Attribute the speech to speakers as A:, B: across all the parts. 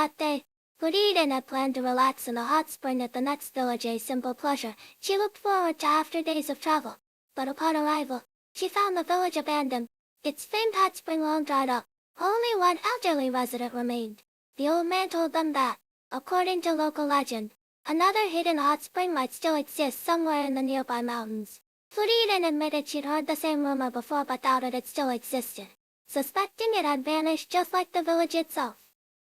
A: That day, Frieren had planned to relax in a hot spring at the next village, a simple pleasure she looked forward to after days of travel. But upon arrival, she found the village abandoned, its famed hot spring long dried up. Only one elderly resident remained. The old man told them that, according to local legend, another hidden hot spring might still exist somewhere in the nearby mountains. Frieren admitted she'd heard the same rumor before but doubted it still existed, suspecting it had vanished just like the village itself.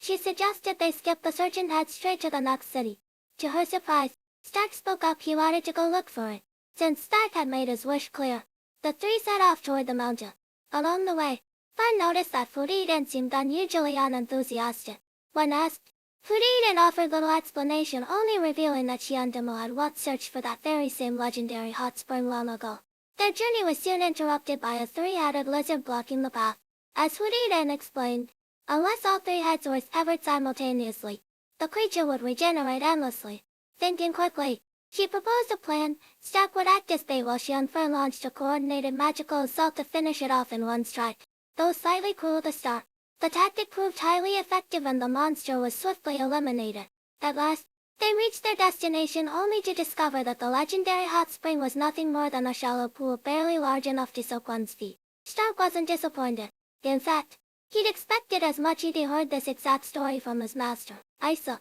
A: She suggested they skip the search and head straight to the next city. To her surprise, Stark spoke up he wanted to go look for it. Since Stark had made his wish clear, the three set off toward the mountain. Along the way, Fern noticed that Frieren seemed unusually unenthusiastic. When asked, Frieren offered little explanation, only revealing that she and Himmel had once searched for that very same legendary hot spring long ago. Their journey was soon interrupted by a three-headed lizard blocking the path. As Frieren explained, unless all three heads were severed simultaneously, the creature would regenerate endlessly. Thinking quickly, she proposed a plan. Stark would act as bait while she and Fern launched a coordinated magical assault to finish it off in one strike. Though slightly cruel to start, the tactic proved highly effective and the monster was swiftly eliminated. At last, they reached their destination only to discover that the legendary hot spring was nothing more than a shallow pool barely large enough to soak one's feet. Stark wasn't disappointed. In fact, he'd expected as much. He'd heard this exact story from his master, Eisen.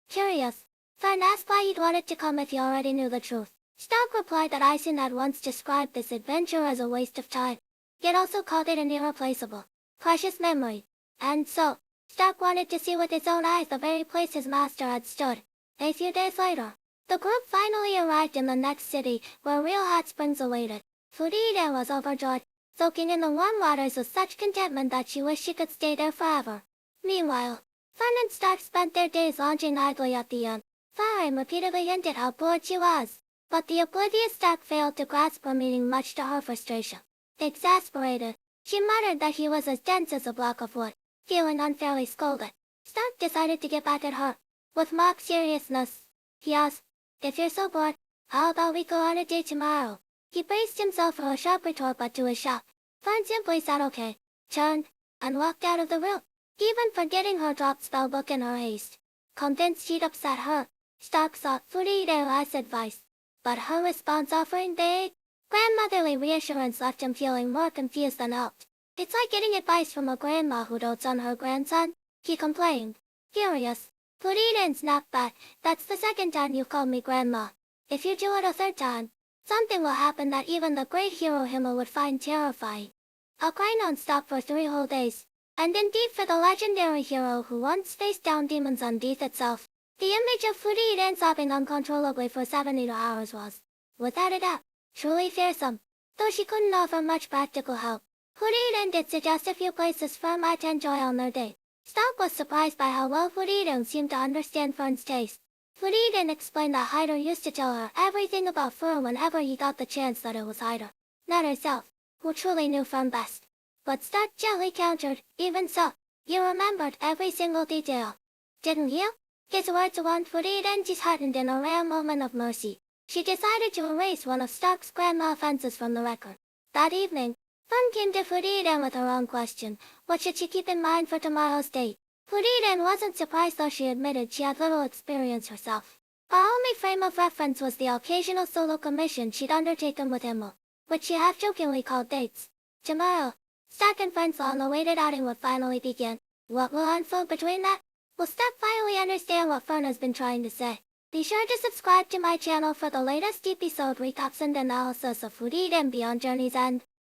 A: Curious, Fern asked why he'd wanted to come if he already knew the truth. Stark replied that Eisen had once described this adventure as a waste of time, yet also called it an irreplaceable, precious memory. And so, Stark wanted to see with his own eyes the very place his master had stood. A few days later, the group finally arrived in the next city, where real hot springs awaited. Frieren was overjoyed, soaking in the warm waters with such contentment that she wished she could stay there forever. Meanwhile, Fern and Stark spent their days lounging idly at the inn. Frieren repeatedly hinted how bored she was, but the oblivious Stark failed to grasp her meaning, much to her frustration. Exasperated, she muttered that he was as dense as a block of wood. Feeling unfairly scolded, Stark decided to get back at her. With mock seriousness, he asked, "If you're so bored, how about we go on a date tomorrow?" He braced himself for a sharp retort, but to his shock, Fern simply said okay, turned, and walked out of the room, even forgetting her dropped spellbook in her haste. Convinced he'd upset her, Stark sought Frieren's advice, but her response, offering vague, grandmotherly reassurance, left him feeling more confused than helped. "It's like getting advice from a grandma who dotes on her grandson," he complained. Furious, Frieren snapped back, "That's the second time you've called me grandma. If you do it a third time, something will happen that even the great hero Himmel would find terrifying." A cry non-stop for 3 whole days, and indeed for the legendary hero who once faced down demons on death itself, the image of Frieren sobbing uncontrollably for 72 hours was, without a doubt, truly fearsome. Though she couldn't offer much practical help, Frieren did suggest a few places Fern might enjoy on their date. Stark was surprised by how well Frieren seemed to understand Fern's taste. Frieren explained that Heiter used to tell her everything about Fern whenever he got the chance, that it was Heiter, not herself, who truly knew Fern best. But Stark gently countered, "Even so, you remembered every single detail, didn't you?" His words won Frieren disheartened. In a rare moment of mercy, she decided to erase one of Stark's grandma offenses from the record. That evening, Fern came to Frieren with her own question: what should she keep in mind for tomorrow's date? Frieren wasn't surprised, though she admitted she had little experience herself. Her only frame of reference was the occasional solo commission she'd undertaken with Himmel, which she half-jokingly called dates. Tomorrow, Stark and Fern's long-awaited outing would finally begin. What will unfold between that? Will Stark finally understand what Fern has been trying to say? Be sure to subscribe to my channel for the latest episode recaps and analysis of Frieren Beyond Journey's End.